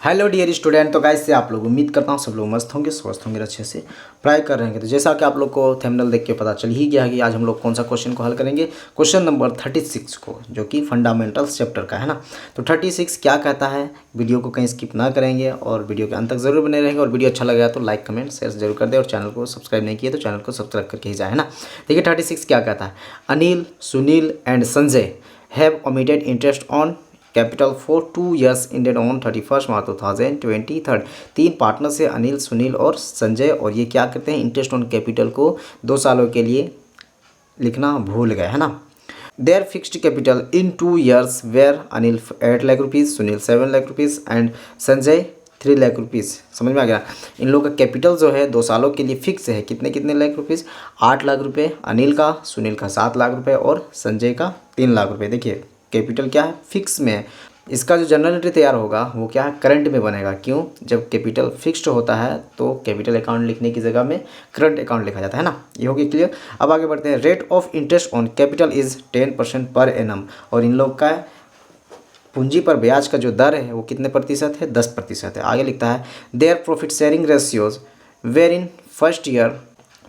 Hello dear student. तो guys से आप लोग उम्मीद करता हूँ सब लोग मस्त होंगे, स्वस्थ होंगे, अच्छे से पढ़ाई कर रहे हैं। तो जैसा कि आप लोग को थंबनेल देख के पता चल ही गया है कि आज हम लोग कौन सा क्वेश्चन को हल करेंगे। क्वेश्चन नंबर 36 को, जो कि फंडामेंटल्स चैप्टर का है ना। तो 36 क्या कहता है, वीडियो को कहीं स्किप ना करेंगे और वीडियो के अंत तक जरूर बने रहेंगे। और वीडियो अच्छा लगा तो लाइक कमेंट शेयर जरूर कर दे और चैनल को सब्सक्राइब नहीं किया तो चैनल को सब्सक्राइब करके ही जाए, है ना। देखिए 36 क्या कहता है। Anil, Sunil and Sanjay have omitted interest on capital for 2 years ended on 31 मार्च 2023। तीन पार्टनर से अनिल, सुनील और संजय, और ये क्या करते हैं, इंटरेस्ट ऑन कैपिटल को 2 सालों के लिए लिखना भूल गए, है ना। Their fixed capital in 2 years were Anil 8 lakh rupees, Sunil 7 lakh rupees and Sanjay 3 lakh rupees. समझ में आ गया। इन लोगों का कैपिटल जो है 2 सालों के लिए फिक्स है। कितने कितने लाख रुपीज़, 8 लाख रुपए अनिल का, सुनील का 7 लाख रुपए और संजय का 3 लाख रुपए। देखिए कैपिटल क्या है, फिक्स में है। इसका जो जनरल एंट्री तैयार होगा वो क्या है, करंट में बनेगा। क्यों, जब कैपिटल फिक्स्ड होता है तो कैपिटल अकाउंट लिखने की जगह में करंट अकाउंट लिखा जाता है ना। ये हो गया क्लियर। अब आगे बढ़ते हैं। Rate of interest on capital is 10% per annum. और इन लोग का पूंजी पर ब्याज का जो दर है वो कितने प्रतिशत है, 10% है। आगे लिखता है their profit sharing ratios were in first year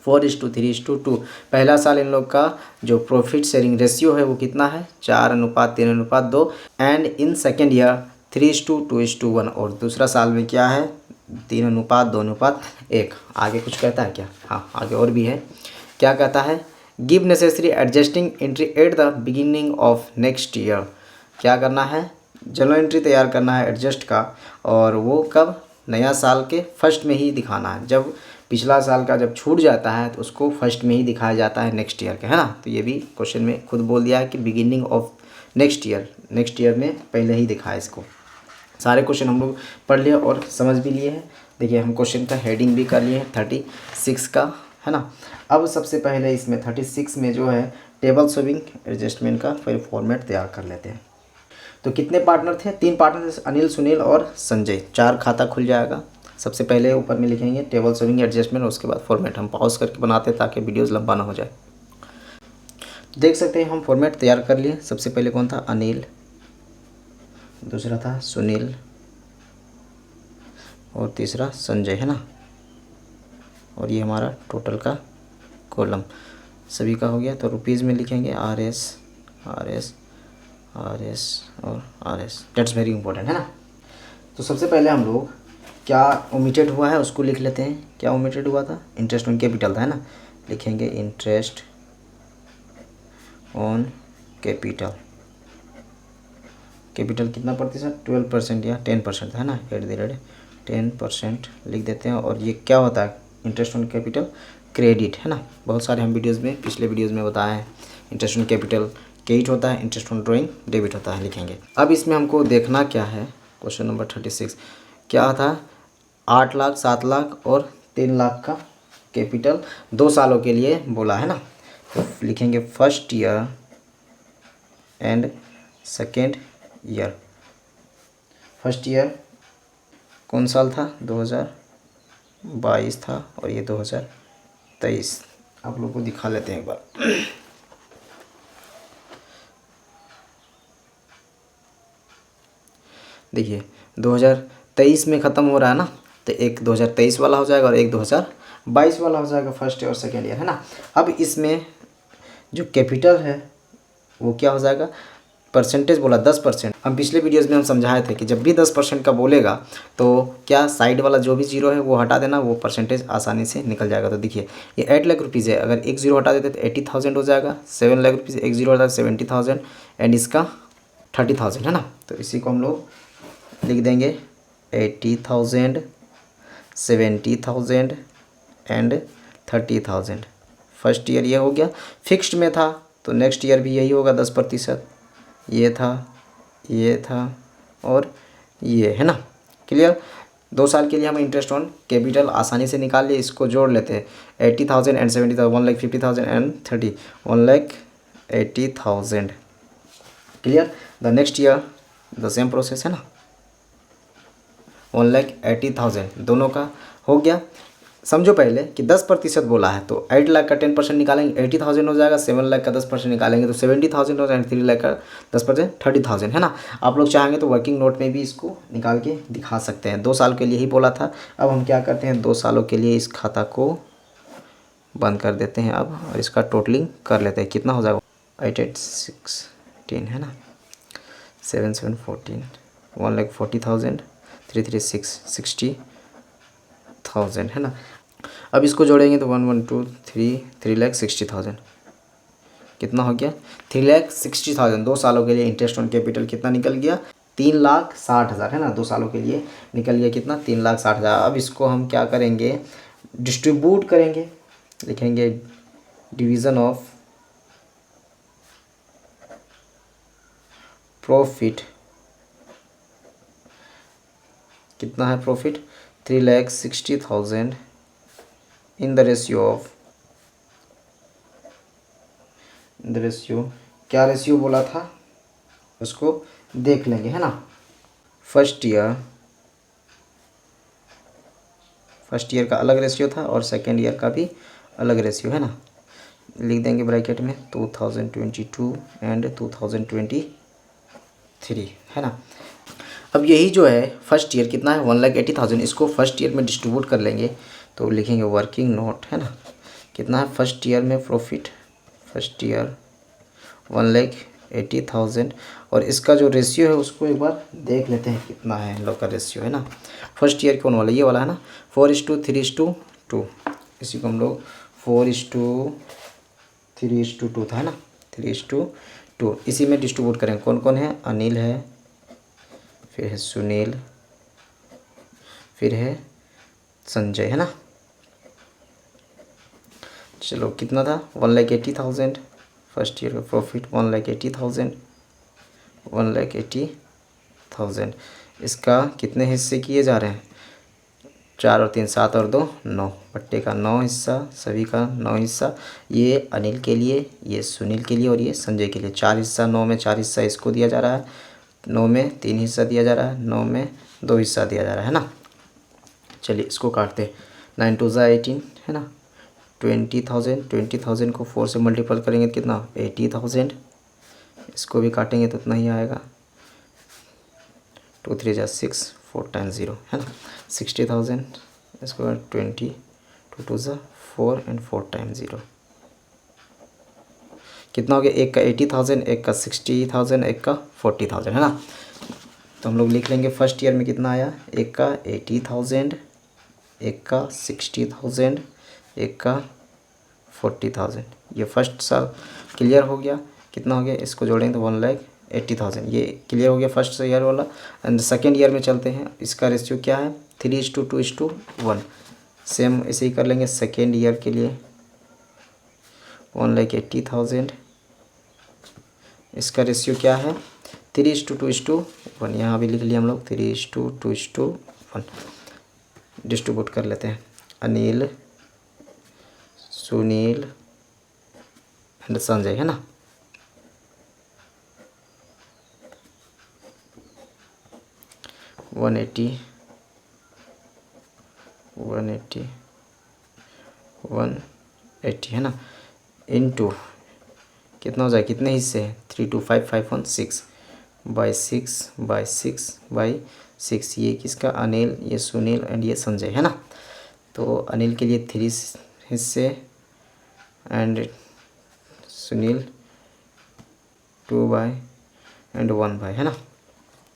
4:3:2। पहला साल इन लोग का जो प्रॉफिट शेयरिंग रेशियो है वो कितना है, 4:3:2। And in second year 3:2:1। और दूसरा साल में क्या है, 3:2:1। आगे कुछ कहता है क्या, हाँ आगे और भी है। क्या कहता है, give necessary adjusting entry at the beginning of next year. क्या करना है, जर्नल एंट्री तैयार करना है एडजस्ट का, और वो कब, नया साल के फर्स्ट में ही दिखाना है। जब पिछला साल का जब छूट जाता है तो उसको फर्स्ट में ही दिखाया जाता है नेक्स्ट ईयर के, है ना। तो ये भी क्वेश्चन में खुद बोल दिया है कि बिगिनिंग ऑफ नेक्स्ट ईयर में पहले ही दिखाया इसको। सारे क्वेश्चन हम लोग पढ़ लिए और समझ भी लिए हैं। देखिए हम क्वेश्चन का हेडिंग भी कर लिए हैं 36 का, है ना। अब सबसे पहले इसमें 36 में जो है टेबल शोविंग एडजस्टमेंट का फिर फॉर्मेट तैयार कर लेते हैं। तो कितने पार्टनर थे, 3 पार्टनर थे, अनिल, सुनील और संजय। 4 खाता खुल जाएगा। सबसे पहले ऊपर में लिखेंगे टेबल शोविंग एडजस्टमेंट, उसके बाद फॉर्मेट हम पॉज करके बनाते हैं ताकि वीडियोस लंबा ना हो जाए। देख सकते हैं हम फॉर्मेट तैयार कर लिए। सबसे पहले कौन था, अनिल, दूसरा था सुनील और तीसरा संजय, है ना। और ये हमारा टोटल का कॉलम सभी का हो गया। तो रुपीज़ में लिखेंगे RS और RS। डेट्स वेरी इंपॉर्टेंट, है ना। तो सबसे पहले हम लोग क्या ओमिटेड हुआ है उसको लिख लेते हैं। क्या ओमिटेड हुआ था, इंटरेस्ट ऑन कैपिटल था, है ना। लिखेंगे इंटरेस्ट ऑन कैपिटल। कैपिटल कितना प्रतिशत, 12% या 10% है ना, एट द रेट 10% लिख देते हैं। और ये क्या होता है, इंटरेस्ट ऑन कैपिटल क्रेडिट, है ना। बहुत सारे हम वीडियोज़ में, पिछले वीडियोज़ में बताए हैं। इंटरेस्ट ऑन कैपिटल क्रेडिट होता है, इंटरेस्ट ऑन ड्राइंग डेबिट होता है, लिखेंगे। अब इसमें हमको देखना क्या है, क्वेश्चन नंबर 36 क्या था, 8 लाख, 7 लाख और 3 लाख का कैपिटल 2 सालों के लिए बोला, है ना। तो लिखेंगे first year and second year. First year कौन साल था, 2022 था और ये 2023। आप लोग को दिखा लेते हैं एक बार। देखिए 2023 में ख़त्म हो रहा है ना, तो एक 2023 वाला हो जाएगा और एक 2022 वाला हो जाएगा, फर्स्ट ईयर और सेकेंड ईयर, है ना। अब इसमें जो कैपिटल है वो क्या हो जाएगा, परसेंटेज बोला 10%। हम पिछले वीडियोज़ में हम समझाए थे कि जब भी 10% का बोलेगा तो क्या साइड वाला जो भी जीरो है वो हटा देना, वो परसेंटेज आसानी से निकल जाएगा। तो देखिए ये 8 लाख रुपीज़ है, अगर एक जीरो हटा देते तो 80,000 हो जाएगा। 7 लाख रुपीज़, एक जीरो हटा 70,000 एंड इसका 30,000, है ना। तो इसी को हम लोग लिख देंगे 80,000, 70,000 एंड 30,000। फर्स्ट ईयर ये हो गया। फिक्स्ड में था तो नेक्स्ट ईयर भी यही होगा 10%। ये था और ये, है ना। क्लियर। 2 साल के लिए हम इंटरेस्ट ऑन कैपिटल आसानी से निकाल लिए। इसको जोड़ लेते हैं 80,000 and 70,000, 1,50,000 and 30, 1,80,000। Clear. The next year the same process, है ना। 1,80,000 दोनों का हो गया। समझो पहले कि 10% बोला है, तो 8 लाख का 10% निकालेंगे 80,000 हो जाएगा, 7 लाख का 10% निकालेंगे तो 70,000 हो जाएगा, 3 लाख का 10% 30,000 है ना। आप लोग चाहेंगे तो वर्किंग नोट में भी इसको निकाल के दिखा सकते हैं। 2 साल के लिए ही बोला था। अब हम क्या करते हैं, 2 सालों के लिए इस खाता को बंद कर देते हैं अब, और इसका टोटलिंग कर लेते हैं। कितना हो जाएगा, 8 8 16 है ना, 7 7 14, 1,40,000, 3 3 6 60,000 है ना। अब इसको जोड़ेंगे तो 1 1 2 3 3,60,000 कितना हो गया, 3,60,000। 2 सालों के लिए इंटरेस्ट ऑन कैपिटल कितना निकल गया, 3,60,000 है ना। 2 सालों के लिए निकल गया कितना, 3,60,000। अब इसको हम क्या करेंगे, डिस्ट्रीब्यूट करेंगे, लिखेंगे डिवीज़न ऑफ प्रॉफिट। कितना है profit, 3,60,000 in the ratio of, in the ratio, क्या रेशियो बोला था उसको देख लेंगे है ना। फर्स्ट ईयर का अलग रेशियो था और सेकेंड ईयर का भी अलग रेशियो है ना। लिख देंगे ब्रैकेट में 2022 एंड 2023 है ना। अब यही जो है फर्स्ट ईयर कितना है, 1,80,000, इसको फर्स्ट ईयर में डिस्ट्रीब्यूट कर लेंगे तो लिखेंगे वर्किंग नोट है ना। कितना है फर्स्ट ईयर में प्रॉफिट, फर्स्ट ईयर 1,80,000, और इसका जो रेशियो है उसको एक बार देख लेते हैं कितना है इन लोग का रेशियो है ना। फर्स्ट ईयर कौन वाला, ये वाला है ना, 4:3:2, इसी को हम लोग 4:3:2 था है ना, 3:2, इसी में डिस्ट्रीब्यूट करेंगे। कौन कौन है, अनिल है, फिर है सुनील, फिर है संजय है ना। चलो कितना था, 1,80,000 फर्स्ट ईयर का प्रॉफिट, 1,80,000, 1,80,000। इसका कितने हिस्से किए जा रहे हैं, 4 और 3 7 और 2 9, बट्टे का 9 हिस्सा, सभी का 9 हिस्सा। ये अनिल के लिए, ये सुनील के लिए और ये संजय के लिए 4 हिस्सा, 9 में 4 हिस्सा इसको दिया जा रहा है, 9 में 3 हिस्सा दिया जा रहा है, 9 में 2 हिस्सा दिया जा रहा है ना। चलिए इसको काटते, 9 2 18 है ना, 20,000, 20,000 को 4 से मल्टीपल करेंगे तो कितना, 80,000। इसको भी काटेंगे तो उतना ही आएगा, 2 3 6 4 टाइम्स 0 है ना, 60,000। इसको 20, 2 2 4 एंड 4 टाइम्स 0 कितना हो गया, एक का 80,000, एक का 60,000, एक का 40,000 है ना। तो हम लोग लिख लेंगे फर्स्ट ईयर में कितना आया, एक का 80,000, एक का 60,000, एक का 40,000। ये फर्स्ट साल क्लियर हो गया। कितना हो गया, इसको जोड़ेंगे तो 1,80,000, ये क्लियर हो गया फर्स्ट ईयर वाला। एंड सेकेंड ईयर में चलते हैं, इसका रेशियो क्या है, 3:2:1। सेम ऐसे ही कर लेंगे सेकेंड ईयर के लिए, 1,80,000, इसका रेशियो क्या है, 3:2:1। यहाँ भी लिख लिया हम लोग 3:2:1। डिस्ट्रीब्यूट कर लेते हैं, अनिल, सुनील एंड संजय है ना। वन एट्टी है ना, इनटू कितना हो जाए, कितने हिस्से हैं, 3 2 5 5 1 6 बाई 6 ये किसका, अनिल, ये सुनील एंड ये संजय है ना। तो अनिल के लिए 3 हिस्से and Sunil 2 by and 1 by है ना।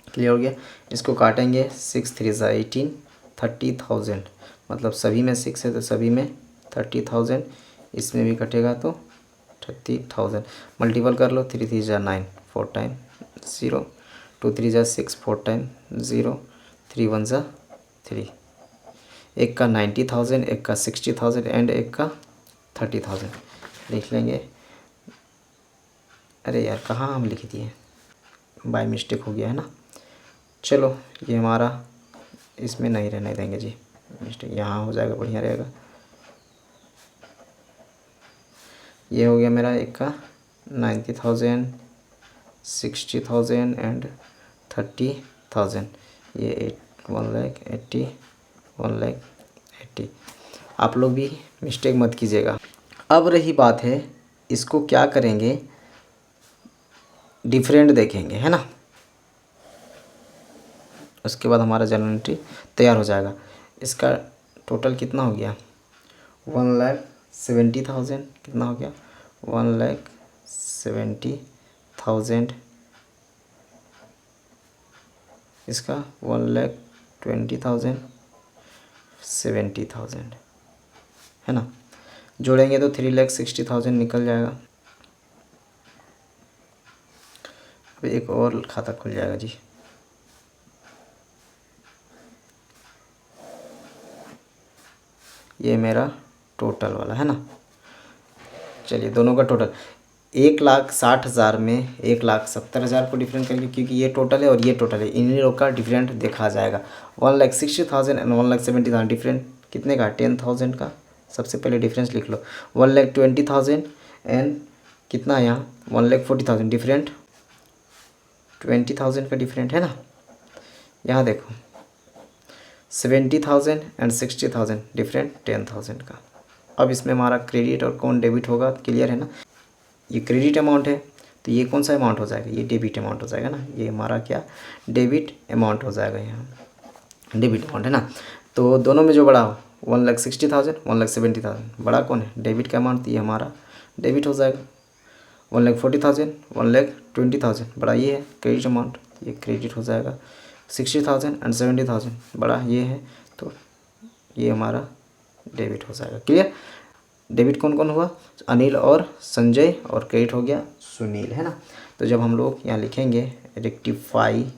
क्लियर हो गया। इसको काटेंगे, 6 3 18, 30,000, मतलब सभी में 6 है तो सभी में 30,000, इसमें भी कटेगा तो 30,000। मल्टीपल कर लो, 3 3 9, 4 टाइम 0, 2 3 6, 4 टाइम 0, 3 1 3। एक का 90,000, एक का 60,000 एंड एक का 30,000 लिख लेंगे। अरे यार कहाँ हम लिख दिए, बाय मिस्टेक हो गया है ना। चलो ये हमारा इसमें नहीं रहने देंगे जी, मिस्टेक यहाँ हो जाएगा, बढ़िया रहेगा। ये हो गया मेरा एक का 90,000, 60,000 एंड 30,000। ये 1,80,000, 1,80,000। आप लोग भी मिस्टेक मत कीजिएगा। अब रही बात है, इसको क्या करेंगे, डिफरेंट देखेंगे, है ना। उसके बाद हमारा जर्नल एंट्री तैयार हो जाएगा। इसका टोटल कितना हो गया, 1,70,000 कितना हो गया, 1,70,000। इसका 1,20,000, 70,000, है ना। जोड़ेंगे तो 3,60,000 निकल जाएगा। अब एक और खाता खुल जाएगा जी। ये मेरा टोटल वाला है ना। चलिए दोनों का टोटल 1,60,000 में 1,70,000 को डिफरेंट करेंगे, क्योंकि ये टोटल है और ये टोटल है, इन्हीं लोग का डिफरेंट देखा जाएगा। 1,60,000 एंड 1,70,000 डिफरेंट कितने का, 10,000 का। सबसे पहले डिफरेंस लिख लो। 1,20,000 एंड कितना है यहाँ, 1,40,000 डिफरेंट 20,000 का डिफरेंट है ना। यहाँ देखो 70,000 एंड 60,000 डिफरेंट 10,000 का। अब इसमें हमारा क्रेडिट और कौन डेबिट होगा, क्लियर है ना। ये क्रेडिट अमाउंट है तो ये कौन सा अमाउंट हो जाएगा, ये डेबिट अमाउंट हो जाएगा ना। ये हमारा क्या, डेबिट अमाउंट हो जाएगा, यहाँ डेबिट अमाउंट है ना। तो दोनों में जो बड़ा हो 1,60,000 1,70,000, बड़ा कौन है, डेबिट का अमाउंट, ये हमारा डेबिट हो जाएगा। 1,40,000 1,20,000, बड़ा ये है क्रेडिट अमाउंट, ये क्रेडिट हो जाएगा। 60,000 एंड 70,000, बड़ा ये है, तो ये हमारा डेबिट हो जाएगा। क्लियर। डेबिट कौन कौन हुआ, अनिल और संजय, और क्रेडिट हो गया सुनील, है ना। तो जब हम लोग यहाँ लिखेंगे रेक्टिफाई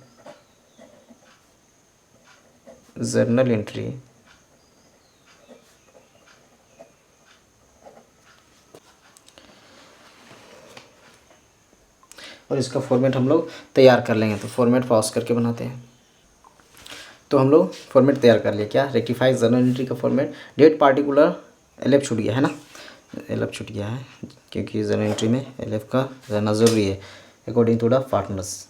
जर्नल एंट्री, और इसका फॉर्मेट हम लोग तैयार कर लेंगे। तो फॉर्मेट पॉज करके बनाते हैं। तो हम लोग फॉर्मेट तैयार कर लिए, क्या, रेक्टिफाई जर्नल एंट्री का फॉर्मेट। डेट पार्टिकुलर एलएफ छूट गया है ना, एलएफ छूट गया है, क्योंकि जर्नल एंट्री में एलएफ का रहना ज़रूरी है अकॉर्डिंग टू द पार्टनर्स।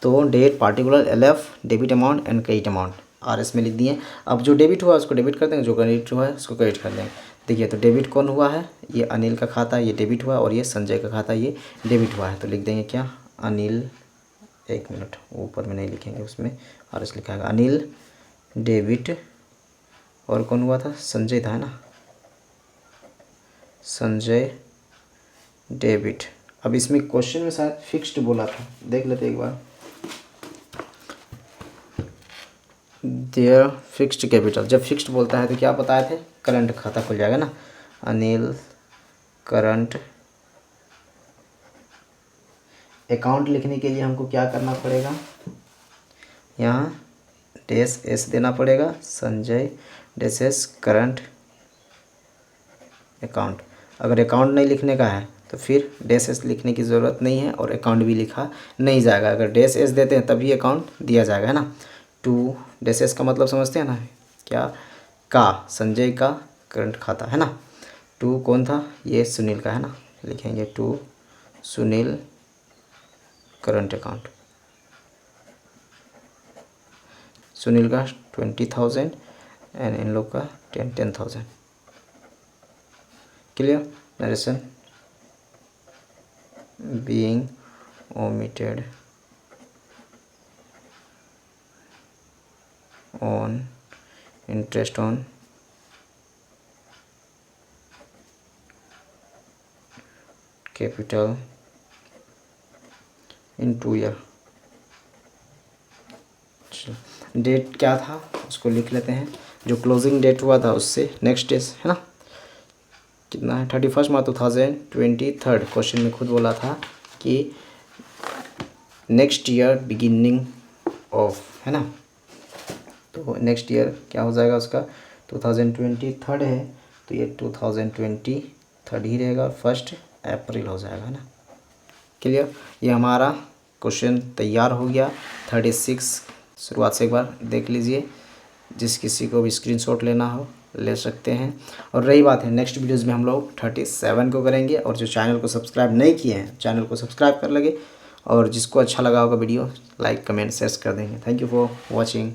तो date particular LF, debit amount and credit amount RS में लिख दिए। अब जो डेबिट हुआ उसको डेबिट कर देंगे, जो क्रेडिट हुआ है उसको क्रेडिट कर देंगे। देखिए तो डेबिट कौन हुआ है, ये अनिल का खाता, ये डेबिट हुआ, और ये संजय का खाता, ये डेबिट हुआ है। तो लिख देंगे क्या, अनिल, एक मिनट ऊपर में नहीं लिखेंगे, उसमें आरएस लिखा है, अनिल डेबिट, और कौन हुआ था, संजय था, है ना, संजय डेबिट। अब इसमें क्वेश्चन में शायद फिक्स्ड बोला था, देख लेते एक बार। देयर फिक्स्ड कैपिटल, जब फिक्स्ड बोलता है तो क्या बताए थे, करंट खाता खुल जाएगा ना। अनिल करंट अकाउंट लिखने के लिए हमको क्या करना पड़ेगा, यहाँ डैश एस देना पड़ेगा, Sanjay dash S current account. अगर अकाउंट नहीं लिखने का है तो फिर डैश एस लिखने की ज़रूरत नहीं है, और अकाउंट भी लिखा नहीं जाएगा। अगर डैश एस देते हैं तभी अकाउंट दिया जाएगा, है ना। टू डैश एस का मतलब समझते हैं ना, क्या, का, संजय का करंट खाता, है ना। टू कौन था, ये सुनील का, है ना, लिखेंगे to Sunil current account. Sunil का 20,000 एंड इन लोग का 10,000। Clear. Narration being omitted on interest on capital in 2 year। Date क्या था उसको लिख लेते हैं, जो क्लोजिंग डेट हुआ था उससे नेक्स्ट डेज, है ना, कितना है, 31 मार्च 2023। क्वेश्चन में खुद बोला था कि नेक्स्ट ईयर बिगिनिंग ऑफ, है ना। तो नेक्स्ट ईयर क्या हो जाएगा उसका, 2023 है, तो ये 2023 ही रहेगा, 1 अप्रैल हो जाएगा, है ना। क्लियर। ये हमारा क्वेश्चन तैयार हो गया 36। शुरुआत से एक बार देख लीजिए, जिस किसी को भी स्क्रीनशॉट लेना हो ले सकते हैं। और रही बात है नेक्स्ट वीडियोज़ में हम लोग 37 को करेंगे, और जो चैनल को सब्सक्राइब नहीं किए हैं चैनल को सब्सक्राइब कर लगे, और जिसको अच्छा लगा होगा वीडियो लाइक कमेंट शेयर कर देंगे। Thank you for watching.